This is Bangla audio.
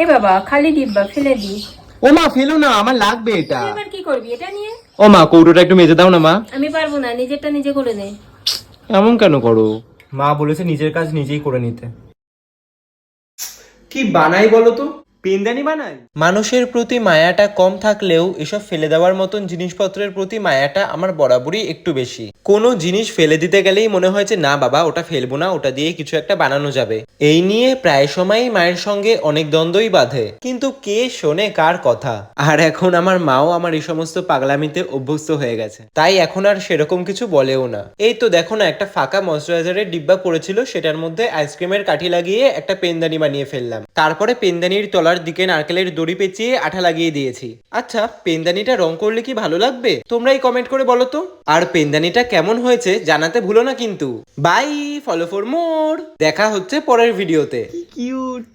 এ বাবা, খালি ডিব্বা ফেলে দি। ও মা ফেলো না, আমার লাগবে এটা। তুই এবার কি করবি এটা নিয়ে? ও মা কৌটোটা একটু মেজে দাও না মা। আমি পারবো না, নিজেরটা নিজে করে নে। এমন কেন করো? মা বলেছে নিজের কাজ নিজেই করে নিতে। কি বানাই বলো তো? পেনদানি বানাই। মানুষের প্রতি মায়াটা কম থাকলেও এসব ফেলে দেওয়ার মতন জিনিসপত্রের প্রতি মায়াটা আমার বরাবরই একটু বেশি। কোনো জিনিস ফেলে দিতে গেলেই মনে হয় যে না বাবা ওটা ফেলবো না, ওটা দিয়ে কিছু একটা বানানো যাবে। এই নিয়ে প্রায় সময়ই মায়ের সঙ্গে অনেক দ্বন্দ্বই বাধে, কিন্তু কে শোনে কার কথা। আর এখন আমার মাও আমার এই সমস্ত পাগলামিতে অভ্যস্ত হয়ে গেছে, তাই এখন আর সেরকম কিছু বলেও না। এই তো দেখো না, একটা ফাঁকা ময়শ্চারাইজারের ডিব্বা পড়েছিল, সেটার মধ্যে আইসক্রিমের কাঠি লাগিয়ে একটা পেনদানি বানিয়ে ফেললাম। তারপরে পেনদানির তলার দিকে নারকেলের দড়ি পেঁচিয়ে আঠা লাগিয়ে দিয়েছি। আচ্ছা, পেনদানিটা রং করলে কি ভালো লাগবে? তোমরাই কমেন্ট করে বলো তো। আর পেনদানিটা কেমন হয়েছে জানাতে ভুলো না কিন্তু। Bye, follow for more. দেখা হচ্ছে পরের ভিডিওতে। কি কিউট।